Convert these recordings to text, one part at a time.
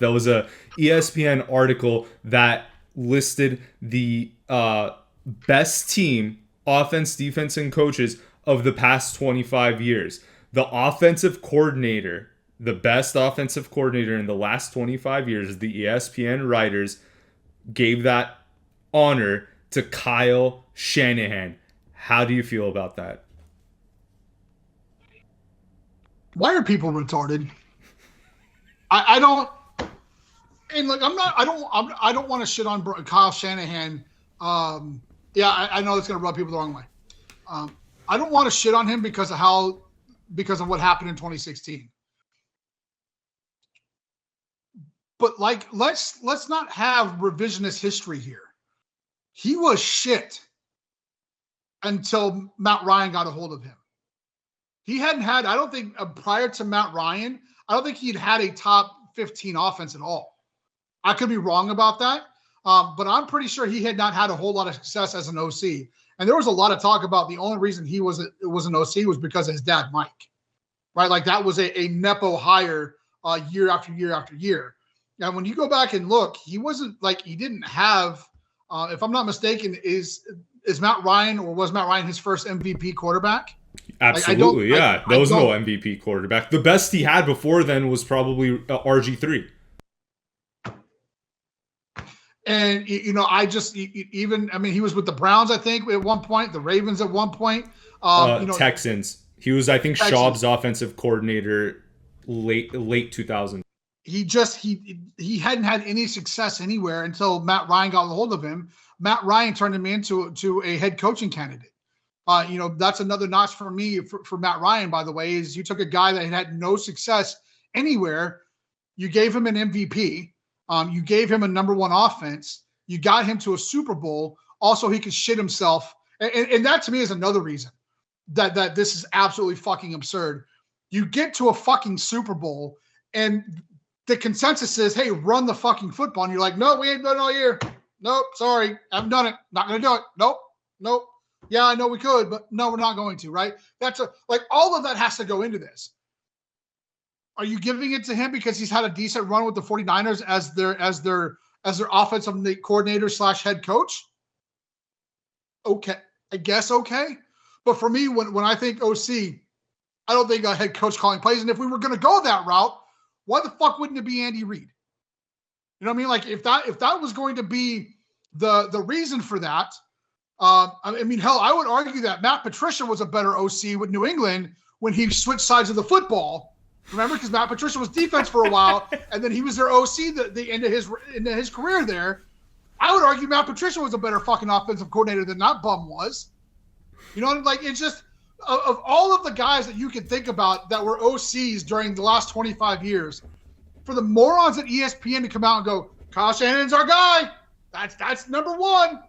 That was a ESPN article that listed the best team, offense, defense, and coaches of the past 25 years. The offensive coordinator, the best offensive coordinator in the last 25 years, the ESPN writers gave that honor to Kyle Shanahan. How do you feel about that? Why are people retarded? I don't. And look, I don't want to shit on Kyle Shanahan. I know it's going to rub people the wrong way. I don't want to shit on him because of what happened in 2016. But let's not have revisionist history here. He was shit until Matt Ryan got a hold of him. He hadn't had, I don't think, prior to Matt Ryan, I don't think he'd had a top 15 offense at all. I could be wrong about that, but I'm pretty sure he had not had a whole lot of success as an OC. And there was a lot of talk about the only reason he was an OC was because of his dad, Mike. Right? Like that was a Nepo hire year after year after year. Now, when you go back and look, he wasn't like he didn't have, if I'm not mistaken, is Matt Ryan or was Matt Ryan his first MVP quarterback? Absolutely, yeah. There was no MVP quarterback. The best he had before then was probably RG3. And, he was with the Browns, I think, at one point, the Ravens at one point. Texans. He was, I think, Texans. Schaub's offensive coordinator late 2000. He hadn't had any success anywhere until Matt Ryan got a hold of him. Matt Ryan turned him into a head coaching candidate. That's another notch for me for Matt Ryan, by the way, is you took a guy that had no success anywhere. You gave him an MVP. You gave him a number one offense. You got him to a Super Bowl. Also, he could shit himself. And that to me is another reason that this is absolutely fucking absurd. You get to a fucking Super Bowl and the consensus is, hey, run the fucking football. And you're like, no, we ain't done it all year. Nope, sorry. I haven't done it. Not going to do it. Nope. Yeah, I know we could, but no, we're not going to, right? All of that has to go into this. Are you giving it to him because he's had a decent run with the 49ers as their offensive coordinator / head coach? Okay. I guess okay. But for me, when I think OC, I don't think a head coach calling plays. And if we were going to go that route, why the fuck wouldn't it be Andy Reid? You know what I mean? Like if that was going to be the reason for that, hell, I would argue that Matt Patricia was a better OC with New England when he switched sides of the football. Remember, because Matt Patricia was defense for a while, and then he was their OC the end of his career there. I would argue Matt Patricia was a better fucking offensive coordinator than that bum was. You know, it's just of all of the guys that you could think about that were OCs during the last 25 years, for the morons at ESPN to come out and go, Kyle Shanahan's our guy. That's number one.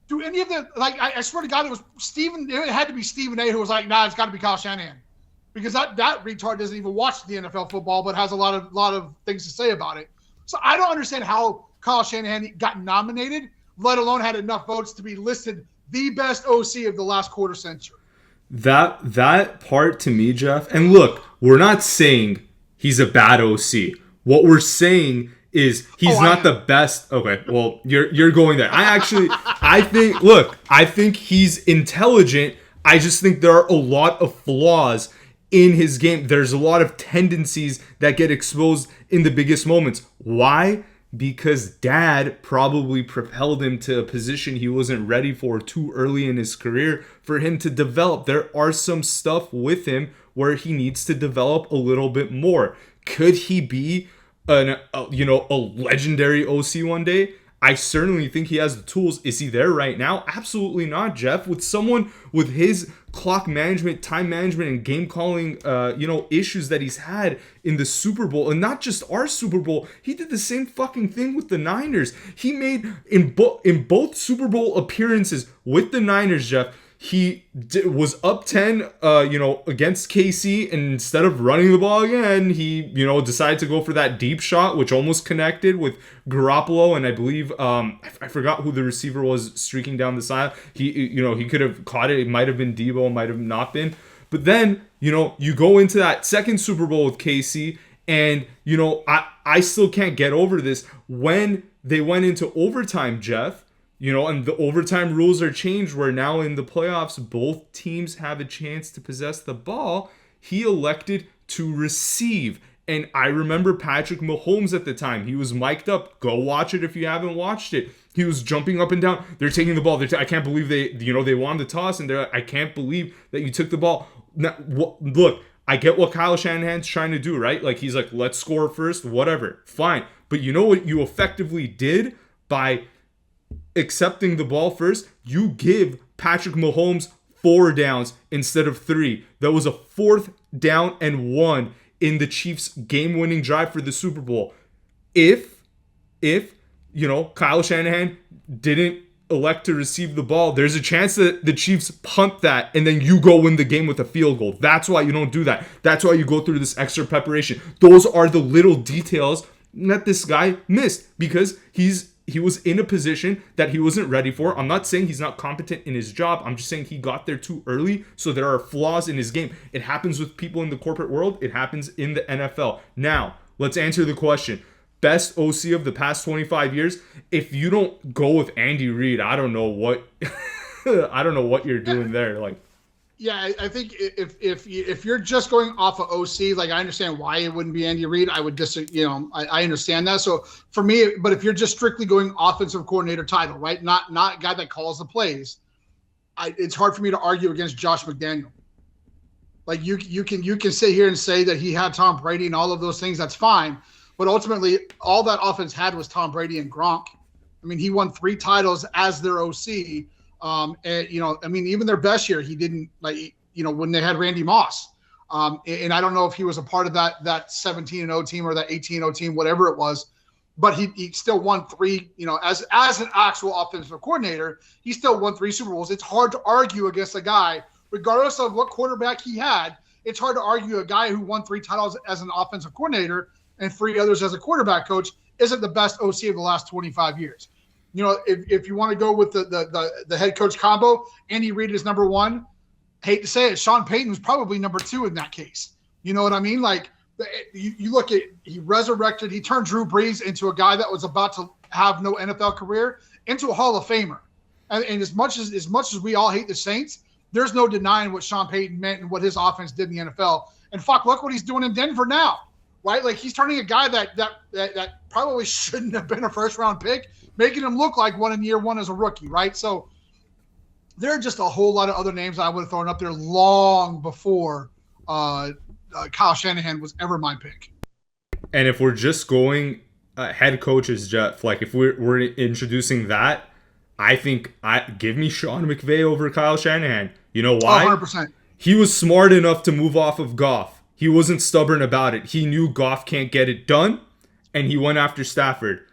Do any of the I swear to God, it was Stephen. It had to be Stephen A. who was like, nah, it's got to be Kyle Shanahan, because that retard doesn't even watch the NFL football, but has a lot of things to say about it. So I don't understand how Kyle Shanahan got nominated, let alone had enough votes to be listed the best OC of the last quarter century. That part to me, Jeff. And look, we're not saying he's a bad OC. What we're saying is he's not the best. Okay, well, you're going there. I think he's intelligent. I just think there are a lot of flaws in his game. There's a lot of tendencies that get exposed in the biggest moments. Why? Because dad probably propelled him to a position he wasn't ready for too early in his career for him to develop. There are some stuff with him where he needs to develop a little bit more. Could he be a legendary OC one day? I certainly think he has the tools. Is he there right now? Absolutely not, Jeff. With someone with his clock management, time management, and game calling, issues that he's had in the Super Bowl, and not just our Super Bowl, he did the same fucking thing with the Niners. He made in both Super Bowl appearances with the Niners, Jeff. He was up 10, against KC, and instead of running the ball again, he, decided to go for that deep shot, which almost connected with Garoppolo, and I believe, I forgot who the receiver was streaking down the side. He could have caught it. It might have been Debo, might have not been. But then, you go into that second Super Bowl with KC, And, I still can't get over this. When they went into overtime, Jeff, and the overtime rules are changed where now in the playoffs, both teams have a chance to possess the ball. He elected to receive. And I remember Patrick Mahomes at the time. He was mic'd up. Go watch it if you haven't watched it. He was jumping up and down. They're taking the ball. I can't believe they won the toss. And they're like, I can't believe that you took the ball. Now, look, I get what Kyle Shanahan's trying to do, right? Like, he's like, let's score first, whatever. Fine. But you know what you effectively did by accepting the ball first? You give Patrick Mahomes 4 downs instead of 3. That was a 4th down and 1 in the Chiefs' game-winning drive for the Super Bowl. If Kyle Shanahan didn't elect to receive the ball, there's a chance that the Chiefs punt that and then you go win the game with a field goal. That's why you don't do that. That's why you go through this extra preparation. Those are the little details that this guy missed because he was in a position that he wasn't ready for. I'm not saying he's not competent in his job. I'm just saying he got there too early, so there are flaws in his game. It happens with people in the corporate world. It happens in the NFL. Now, let's answer the question. Best OC of the past 25 years? If you don't go with Andy Reid, I don't know what you're doing there. Like, yeah, I think if you're just going off of OC, like I understand why it wouldn't be Andy Reid. I would just, I understand that. So for me, but if you're just strictly going offensive coordinator title, right? Not guy that calls the plays, it's hard for me to argue against Josh McDaniel. Like you can sit here and say that he had Tom Brady and all of those things. That's fine. But ultimately, all that offense had was Tom Brady and Gronk. I mean, he won 3 titles as their OC. And, even their best year, he didn't when they had Randy Moss. And I don't know if he was a part of that 17-0 team or that 18-0 team, whatever it was, but he still won 3, as an actual offensive coordinator, he still won 3 Super Bowls. It's hard to argue against a guy, regardless of what quarterback he had. It's hard to argue a guy who won 3 titles as an offensive coordinator and 3 others as a quarterback coach isn't the best OC of the last 25 years. If you want to go with the head coach combo, Andy Reid is number 1. Hate to say it, Sean Payton was probably number 2 in that case. You know what I mean? Like you look at, he turned Drew Brees into a guy that was about to have no NFL career into a Hall of Famer. And as much as we all hate the Saints, there's no denying what Sean Payton meant and what his offense did in the NFL. And look what he's doing in Denver now, right? Like he's turning a guy that probably shouldn't have been a first-round pick, making him look like one in year 1 as a rookie, right? So there are just a whole lot of other names I would have thrown up there long before Kyle Shanahan was ever my pick. And if we're just going head coaches, Jeff, like if we're introducing that, I think give me Sean McVay over Kyle Shanahan. You know why? 100%. He was smart enough to move off of Goff. He wasn't stubborn about it. He knew Goff can't get it done, and he went after Stafford.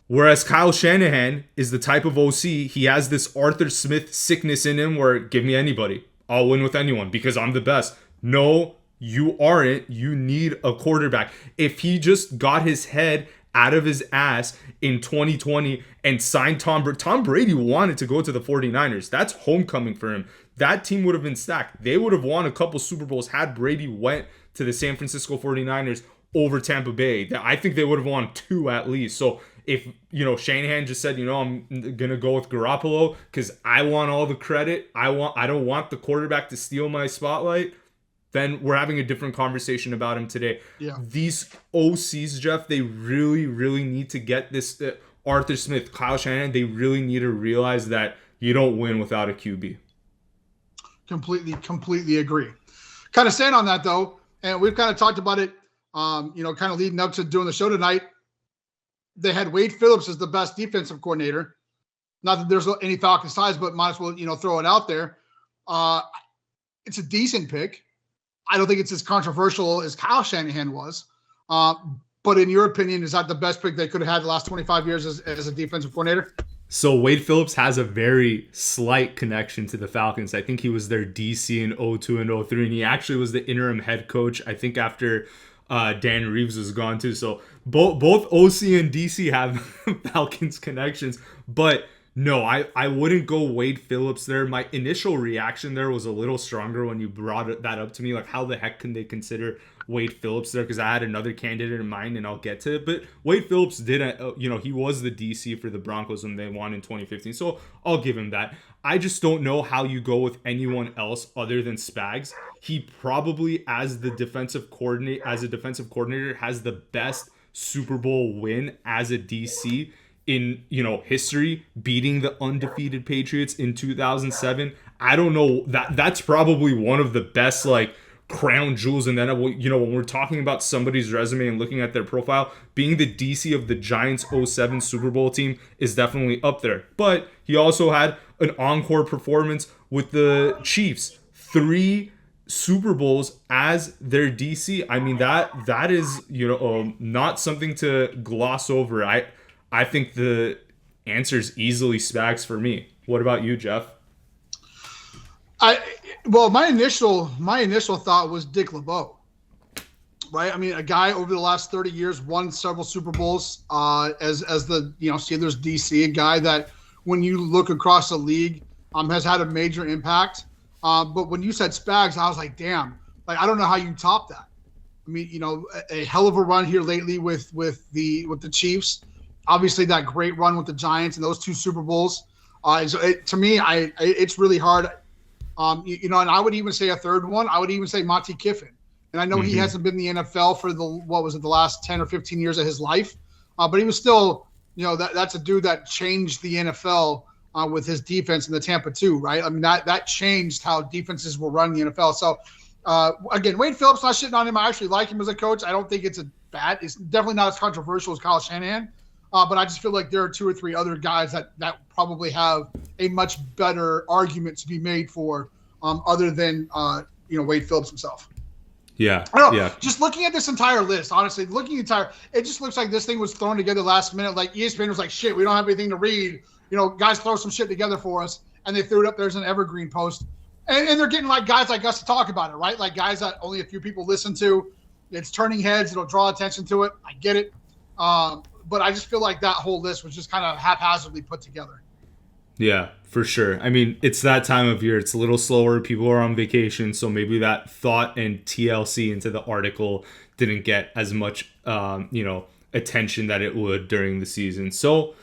Whereas Kyle Shanahan is the type of OC, he has this Arthur Smith sickness in him where give me anybody. I'll win with anyone because I'm the best. No, you aren't. You need a quarterback. If he just got his head out of his ass in 2020 and signed Tom Brady. Tom Brady wanted to go to the 49ers. That's homecoming for him. That team would have been stacked. They would have won a couple Super Bowls had Brady went to the San Francisco 49ers over Tampa Bay. I think they would have won 2 at least. So if, Shanahan just said, I'm going to go with Garoppolo because I want all the credit. I don't want the quarterback to steal my spotlight. Then we're having a different conversation about him today. Yeah. These OCs, Jeff, they really, really need to get this. Arthur Smith, Kyle Shanahan, they really need to realize that you don't win without a QB. Completely agree. Kind of staying on that, though, and we've kind of talked about it, kind of leading up to doing the show tonight. They had Wade Phillips as the best defensive coordinator. Not that there's any Falcons ties, but might as well, throw it out there. It's a decent pick. I don't think it's as controversial as Kyle Shanahan was. But in your opinion, is that the best pick they could have had the last 25 years as a defensive coordinator? So Wade Phillips has a very slight connection to the Falcons. I think he was their DC in 02 and 03, and he actually was the interim head coach, I think, after Dan Reeves was gone too. So both OC and DC have Falcons connections. But No, I wouldn't go Wade Phillips there. My initial reaction there was a little stronger when you brought that up to me. Like, how the heck can they consider Wade Phillips there? Because I had another candidate in mind, and I'll get to it. But Wade Phillips he was the DC for the Broncos when they won in 2015. So I'll give him that. I just don't know how you go with anyone else other than Spags. He probably, as a defensive coordinator, has the best Super Bowl win as a DC in history, beating the undefeated Patriots in 2007. I don't know, that's probably one of the best crown jewels. And then when we're talking about somebody's resume and looking at their profile, being the DC of the Giants 07 Super Bowl team is definitely up there. But he also had an encore performance with the Chiefs, 3 Super Bowls as their DC. I mean, that is not something to gloss over. I think the answer is easily Spags for me. What about you, Jeff? My initial thought was Dick LeBeau, right? I mean, a guy over the last 30 years won several Super Bowls as the Steelers DC, a guy that when you look across the league has had a major impact. But when you said Spags, I was like, damn, I don't know how you top that. I mean, a hell of a run here lately with the Chiefs. Obviously, that great run with the Giants and those 2 Super Bowls. To me, it's really hard. And I would even say a third one. I would even say Monty Kiffin. And I know he hasn't been in the NFL for the last 10 or 15 years of his life. But he was still, that's a dude that changed the NFL with his defense in the Tampa 2, right? I mean, that changed how defenses were run in the NFL. So, again, Wade Phillips, not shitting on him. I actually like him as a coach. I don't think it's it's definitely not as controversial as Kyle Shanahan. But I just feel like there are 2 or 3 other guys that probably have a much better argument to be made for other than Wade Phillips himself. Yeah. I don't know. Yeah. Just looking at this entire list, honestly, it just looks like this thing was thrown together last minute. Like ESPN was like, shit, we don't have anything to read. Guys throw some shit together for us, and they threw it up there as an evergreen post. And they're getting guys like us to talk about it, right? Like guys that only a few people listen to. It's turning heads. It'll draw attention to it. I get it. But I just feel like that whole list was just kind of haphazardly put together. Yeah, for sure. I mean, it's that time of year. It's a little slower. People are on vacation, so maybe that thought and TLC into the article didn't get as much, attention that it would during the season. So,